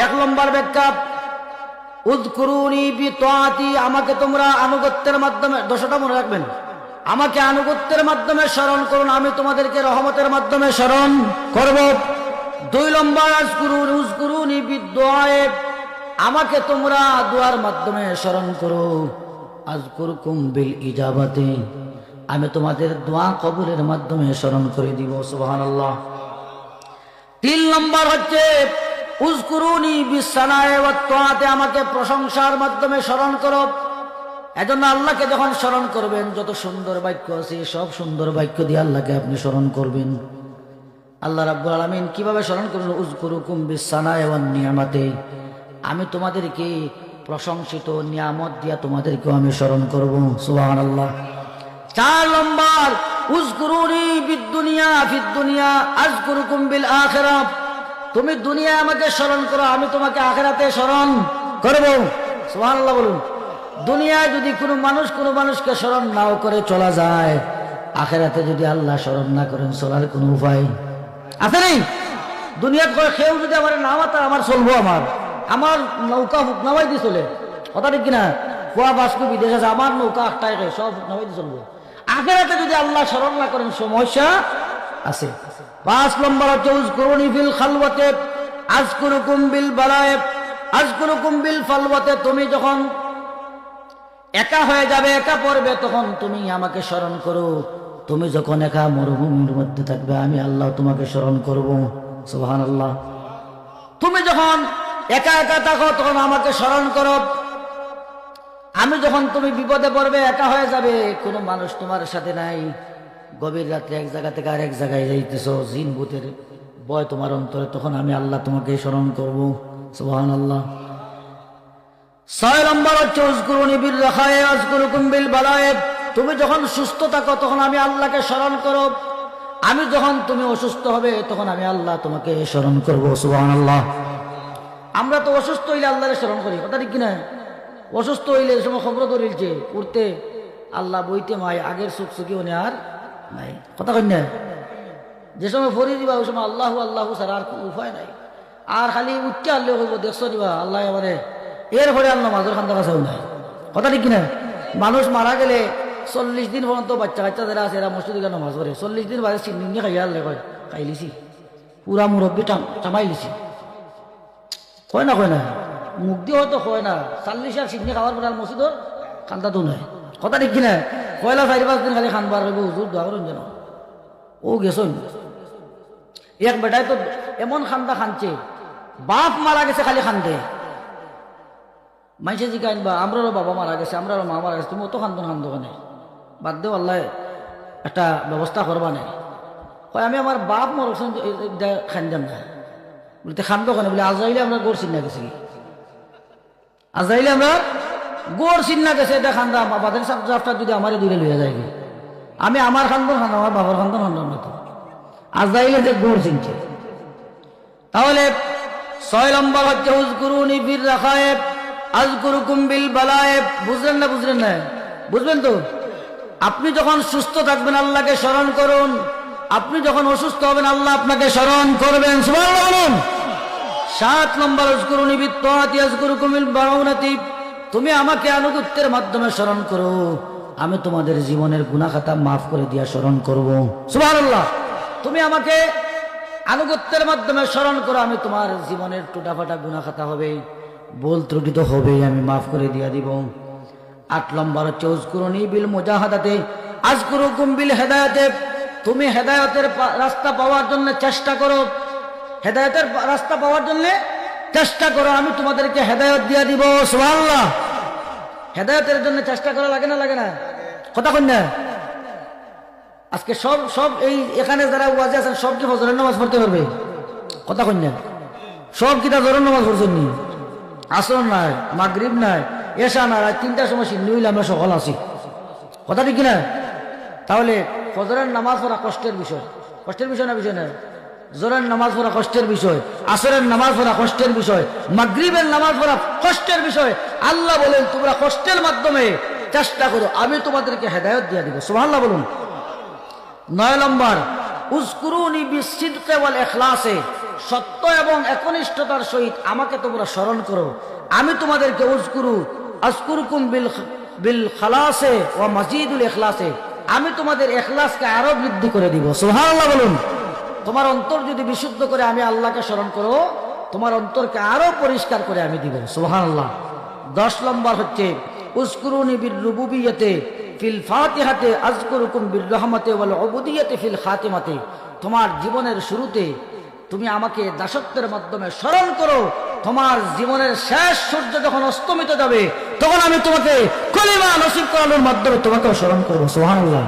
এক নম্বর ব্যাখ্যা, উযকুরুনি বিতাআতি, আমাকে তোমরা আনুগত্যের মাধ্যমে, দশটা মনে রাখবেন, আমাকে আনুগত্যের মাধ্যমে স্মরণ করুন, আমি তোমাদেরকে রহমতের মাধ্যমে স্মরণ করব। দুই নম্বর, উযকুরুনি বিদুআয়ে, আমাকে তোমরা দোয়ার মাধ্যমে স্মরণ করো। আযকুরকুম বিল ইজাবাতি, আমি তোমাদের দোয়া কবুলের মাধ্যমে স্মরণ করে দিব। সুবহানাল্লাহ। তিন নম্বর হচ্ছে উযকুরুনি বিসসানায়ে ওয়াত তাআতি, আমাকে প্রশংসার মাধ্যমে স্মরণ করো। এজন্য আল্লাহকে যখন স্মরণ করবেন, যত সুন্দর বাক্য আছে সব সুন্দর বাক্য দিয়ে আল্লাহকে আপনি স্মরণ করবেন। আল্লাহ রাব্বুল আলামিন কিভাবে স্মরণ করলেন? উযকুরুকুম বিসসানায়ে ওয়ান নিয়ামাতি, আমি তোমাদেরকে প্রশংসিত নিয়ামত দিয়া তোমাদেরকেও আমি স্মরণ করব। সুবহানাল্লাহ। চার নম্বর, উযকুরুনি বিদ-দুনিয়া ফিদ-দুনিয়া আযকুরুকুম বিল আখিরাহ, তুমি দুনিয়ায় আমাকে স্মরণ করো, আমি তোমাকে আখিরাতে স্মরণ করব। সুবহানাল্লাহ বলুন। দুনিয়ায় যদি কোনো মানুষকে স্মরণ নাও করে চলা যায়, আখিরাতে যদি আল্লাহ স্মরণ না করেন চলার কোনো উপায় আছে নেই। দুনিয়াত কেউ যদি আমার নাম আতা আমার চলবো, আমার নৌকা হুকনামাই দিয়ে চলে, কথা ঠিক কিনা? কুয়া বাসকু বিদেশ আছে, আমার নৌকা আটটায় সব হুকনামাই দিয়ে চলবো। আখিরাতে যদি আল্লাহ স্মরণ না করেন সমস্যা আছে। পাঁচ নম্বর হচ্ছে উযকুরুনি ফিল খালওয়াতে আযকুরুকুম বিল বালায়ে আযকুরুকুম বিল ফালওয়াতে, তুমি যখন একা হয়ে যাবে, একা পড়বে, তখন তুমি আমাকে স্মরণ করো। তুমি যখন একা মরুভূমির মধ্যে থাকবে, আমি আল্লাহ তোমাকে স্মরণ করব। সুবহানাল্লাহ। তুমি যখন একা একা থাকো তখন আমাকে স্মরণ করো। আমি যখন তুমি বিপদে পড়বে, একা হয়ে যাবে, কোনো মানুষ তোমার সাথে নাই, গভীর রাত্রে এক জায়গা থেকে আরেক জায়গায় যাইতেছ, জিন ভূতের ভয় তোমার অন্তরে, তখন আমি আল্লাহ তোমাকে স্মরণ করব। সুবহানাল্লাহ। ছয় নম্বর হচ্ছে উযকুরুনি বির রাখায়ে আযকুরুকুম বিল বালায়ে, তুমি যখন সুস্থ থাকো তখন আমি আল্লাহকে স্মরণ করো। আমি যখন তুমি অসুস্থ হবে তখন আমি আল্লাহ তোমাকে স্মরণ করব। সুবহানাল্লাহ। আমরা তো অসুস্থ হইলে আল্লাহরে স্মরণ করি, কথা ঠিক কিনা? অসুস্থ হইলে সময় খবর ধরিলছে উঠতে, আল্লাহ বইতে মায়, আগের সুখ সুখী হনে আর নাই, কথা কই না? যে সময় ফরি দিবা ওই সময় আল্লাহু আল্লাহু ছাড়া আর কোনো উপায় নাই। আর খালি উঠতে আল্লাহ কইব, দেখছো দিবা আল্লাহ এবারে, এরপরে আল্লাহ মাঝের খান্দা কাছেও নাই, কথা ঠিক কিনা? মানুষ মারা গেলে 40 দিন পর্যন্ত বাচ্চা কাচ্চা যারা আছে এরা মসজিদে গিয়ে নামাজ পড়ে, 40 দিন বাদে চিনি খাইয়া আল্লাহ কয় খাইলিছি, পুরা মুরব্বী টামাই লিছি, কয় না মুখ দিয়ে হয়তো কয় না, 40 আর চিনি খাওয়ার পরে আর মসজিদর খান্দাতো নাই, কথা ঠিক কিনা? পয়লা 4-5 দিন খালি খানবার হইব, হুজুর দোয়া করেন যেন। ও গেছন এক বেটায় তো এমন খান্দা খানছে, বাপ মারা গেছে খালি খান্দে। মাইসে জিকাইন বা আমরারও বাবা মারা গেছে, আমরারও মা মারা গেছে, তুমি অত খান্দন খান্দোখানে বাদ দেও, আল্লাহ একটা ব্যবস্থা করবা নাই। হয় আমি আমার বাপ মরছেন খান্দাম না, বলতে খান্দো খানে বলে আজরাইলে আমরা গোর চিন্না গেছি, আজরাইলে আমরা গোর চিন্না গেছে, এটা খান্দা বাবাদের সাপটা যদি আমারে দূরে লইয়া যায়, আমি আমার খান্দন খান্দা, আমার বাবার খান্দন খান্দন না তো, আজরাইলে যে গোর চিনছে। তাহলে 6 নম্বর হচ্ছে উযকুরুনি ফির রাখায়ে আযকুরুকুম বিল বালায়ে, বুঝলেন না? বুঝবেন তো? আপনি যখন সুস্থ থাকবেন আল্লাহকে স্মরণ করুন, আপনি যখন অসুস্থ হবেন আল্লাহ আপনাকে স্মরণ করবেন। সুবহানাল্লাহ বলুন। 7 নম্বর উযকুরুনি বিত তাআতি আযকুরুকুম বিল মাউনাতি, তুমি আমাকে আনুগত্যের মাধ্যমে স্মরণ করো, আমি তোমাদের জীবনের গুনাহ খাতা মাফ করে দিয়া স্মরণ করব। সুবহানাল্লাহ। তুমি আমাকে আনুগত্যের মাধ্যমে স্মরণ করো, আমি তোমার জীবনের টুটাফাটা গুনাহ খাতা হবে, ভুল ত্রুটি তো হবেই, আমি মাফ করে দিয়া দিব। 8 নম্বর হচ্ছে উযকুরুনি বিল মুজাহাদাতে আযকুরুকুম বিল হেদায়েতে, তুমি হেদায়েতের রাস্তা পাওয়ার জন্য চেষ্টা করো, হেদায়েতের রাস্তা পাওয়ার জন্য চেষ্টা করো, আমি তোমাদেরকে হেদায়েত দিয়া দিব। সুবহানাল্লাহ। হেদায়েতের জন্য চেষ্টা করা লাগে না? কথা কই না? আজকে সব এই এখানে যারা ওয়াজে আছেন সব কি ফজরের নামাজ পড়তে পারবে? কথা কই না? সব কি তা জোহরের নামাজ পড়ছেন নি? আসর নাই, মাগরিব নাই, এশা নাই, রাত 3টার সময় সিন্নি হইলে আমরা সকল আছি, কথা ঠিক কিনা? তাহলে ফজরের নামাজ পড়া কষ্টের বিষয়, কষ্টের বিষয় না? বিষয় না। জোহরের নামাজ পড়া কষ্টের বিষয়, আসরের নামাজ পড়া কষ্টের বিষয়, মাগরিবের নামাজ পড়া কষ্টের বিষয়। আল্লাহ বলেন তোমরা কষ্টের মাধ্যমে চেষ্টা করো, আমি তোমাদেরকে হেদায়েত দিয়ে দিব। সুবহানাল্লাহ বলুন। 9 নম্বর উযকুরুনি বিসসিদকি ওয়াল ইখলাসে, সত্য এবং একনিষ্ঠতার সহিত আমাকে তোমরা স্মরণ করো, আমি তোমাদেরকে আযকুরুকুম বিল খালাসে ওয়া মাজিদুল ইখলাসে, আমি তোমাদের ইখলাসকে আরো বৃদ্ধি করে দিব। সুবহানাল্লাহ বলুন। তোমার অন্তর যদি বিশুদ্ধ করে আমি আল্লাহকে স্মরণ করো, তোমার অন্তরকে আরো পরিষ্কার করে আমি দিব। সুবহানাল্লাহ। 10 নম্বর হচ্ছে উযকুরুনি বির রুবুবিয়্যাতে ফিল ফাতিহাতে আযকুরুকুম বির রাহমাতে ওয়াল উবুদিয়্যাতে ফিল খাতিমাতে, তোমার জীবনের শুরুতে তুমি আমাকে দাসত্বের মাধ্যমে স্মরণ করো, তোমার জীবনের শেষ সূর্য যখন অস্তমিত যাবে তখন আমি তোমাকে কলিমা নসিব করানোর মাধ্যমে তোমাকে স্মরণ করবো। সুবহানাল্লাহ।